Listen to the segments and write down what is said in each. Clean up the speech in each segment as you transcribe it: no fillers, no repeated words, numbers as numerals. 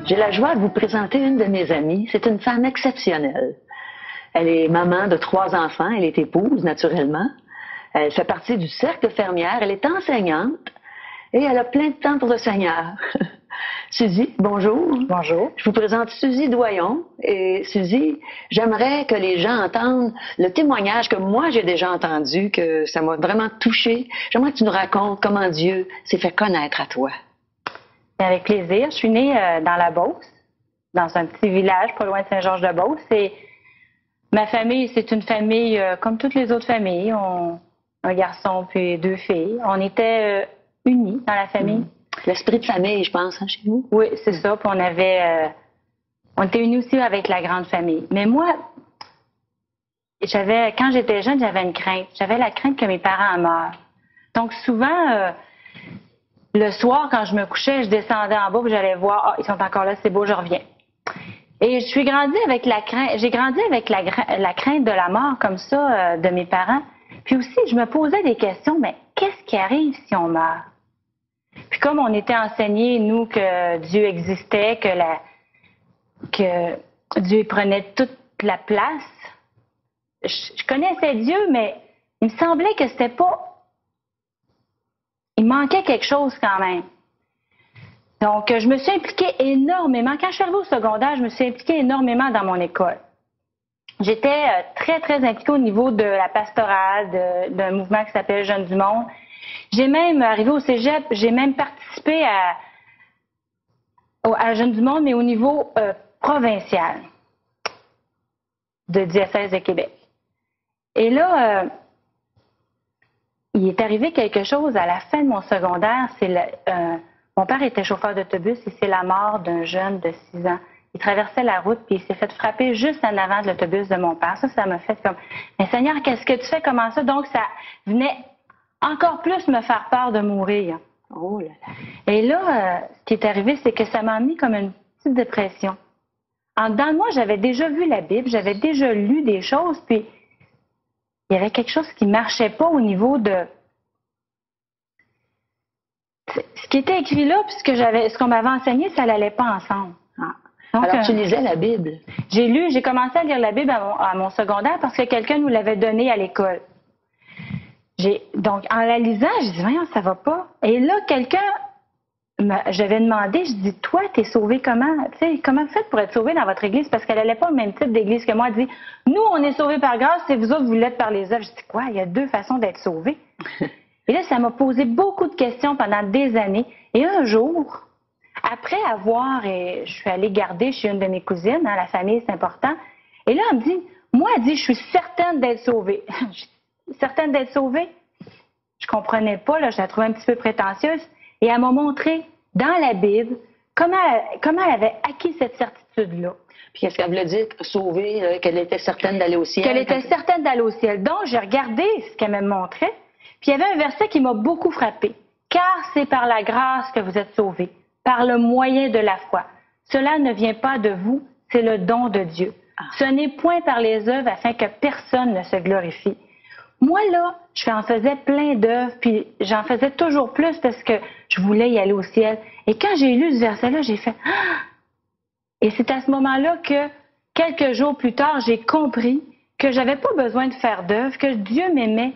J'ai la joie de vous présenter une de mes amies. C'est une femme exceptionnelle. Elle est maman de 3 enfants. Elle est épouse, naturellement. Elle fait partie du cercle fermière. Elle est enseignante et elle a plein de temps pour le Seigneur. Suzy, bonjour. Bonjour. Je vous présente Suzy Doyon. Et Suzy, j'aimerais que les gens entendent le témoignage que moi j'ai déjà entendu, que ça m'a vraiment touchée. J'aimerais que tu nous racontes comment Dieu s'est fait connaître à toi. Avec plaisir. Je suis née dans la Beauce, dans un petit village pas loin de Saint-Georges-de-Beauce. Et ma famille, c'est une famille comme toutes les autres familles. Un garçon puis 2 filles. On était unis dans la famille. L'esprit de famille, je pense, hein, chez vous? Oui, c'est ça. Puis on était unis aussi avec la grande famille. Mais moi, quand j'étais jeune, j'avais une crainte. J'avais la crainte que mes parents meurent. Donc souvent, le soir, quand je me couchais, je descendais en bas et j'allais voir, ah, ils sont encore là, c'est beau, je reviens. Et j'ai grandi avec la crainte de la mort comme ça de mes parents. Puis aussi, je me posais des questions, mais qu'est-ce qui arrive si on meurt? Puis comme on était enseignés, nous, que Dieu existait, que Dieu prenait toute la place, je connaissais Dieu, mais il me semblait que c'était pas... Il manquait quelque chose quand même. Donc, je me suis impliquée énormément. Quand je suis arrivée au secondaire, je me suis impliquée énormément dans mon école. J'étais très, très impliquée au niveau de la pastorale, d'un mouvement qui s'appelle Jeunes du Monde. J'ai même, arrivé au cégep, j'ai même participé à Jeunes du Monde, mais au niveau provincial de diocèse de Québec. Et là, il est arrivé quelque chose à la fin de mon secondaire. Mon père était chauffeur d'autobus et c'est la mort d'un jeune de 6 ans. Il traversait la route puis il s'est fait frapper juste en avant de l'autobus de mon père. Ça m'a fait comme, mais Seigneur, qu'est-ce que tu fais? Comment ça? Donc, ça venait encore plus me faire peur de mourir. Oh là là. Et là, ce qui est arrivé, c'est que ça m'a mis comme une petite dépression. En dedans de moi, j'avais déjà vu la Bible, j'avais déjà lu des choses, puis il y avait quelque chose qui ne marchait pas au niveau de... Ce qui était écrit là, puis ce qu'on m'avait enseigné, ça n'allait pas ensemble. Donc, alors, tu lisais la Bible? J'ai commencé à lire la Bible à mon secondaire parce que quelqu'un nous l'avait donnée à l'école. Donc, en la lisant, je dis, voyons, ça va pas. Et là, j'avais demandé, je dis, toi, t'es sauvé comment? Tu sais, comment vous faites pour être sauvé dans votre église? Parce qu'elle n'allait pas le même type d'église que moi. Elle dit, nous, on est sauvés par grâce, et vous autres, vous l'êtes par les œuvres. Je dis, quoi? Il y a 2 façons d'être sauvés. Et là, ça m'a posé beaucoup de questions pendant des années. Et un jour, après je suis allée garder chez une de mes cousines, hein, la famille, c'est important. Et là, elle me dit, moi, elle dit, je suis certaine d'être sauvée. Certaine d'être sauvée? Je comprenais pas, là, je la trouvais un petit peu prétentieuse. Et elle m'a montré, dans la Bible, comment elle avait acquis cette certitude-là. Puis qu'est-ce qu'elle voulait dire, sauvée, qu'elle était certaine d'aller au ciel? Qu'elle était certaine d'aller au ciel. Donc, j'ai regardé ce qu'elle me montrait. Puis il y avait un verset qui m'a beaucoup frappée. « Car c'est par la grâce que vous êtes sauvés, par le moyen de la foi. Cela ne vient pas de vous, c'est le don de Dieu. Ce n'est point par les œuvres afin que personne ne se glorifie. » Moi, là, j'en faisais plein d'œuvres, puis j'en faisais toujours plus parce que je voulais y aller au ciel. Et quand j'ai lu ce verset-là, j'ai fait « Ah! » Et c'est à ce moment-là que, quelques jours plus tard, j'ai compris que j'avais pas besoin de faire d'œuvres, que Dieu m'aimait,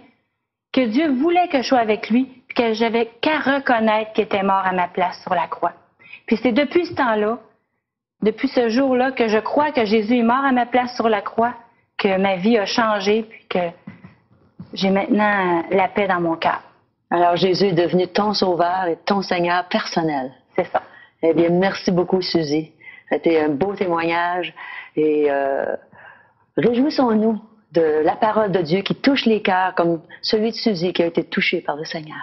que Dieu voulait que je sois avec lui, puis que j'avais qu'à reconnaître qu'il était mort à ma place sur la croix. Puis c'est depuis ce temps-là, depuis ce jour-là, que je crois que Jésus est mort à ma place sur la croix, que ma vie a changé, puis que j'ai maintenant la paix dans mon cœur. Alors Jésus est devenu ton sauveur et ton Seigneur personnel. C'est ça. Eh bien, merci beaucoup, Suzy. C'était un beau témoignage et réjouissons-nous de la parole de Dieu qui touche les cœurs comme celui de Suzy qui a été touché par le Seigneur.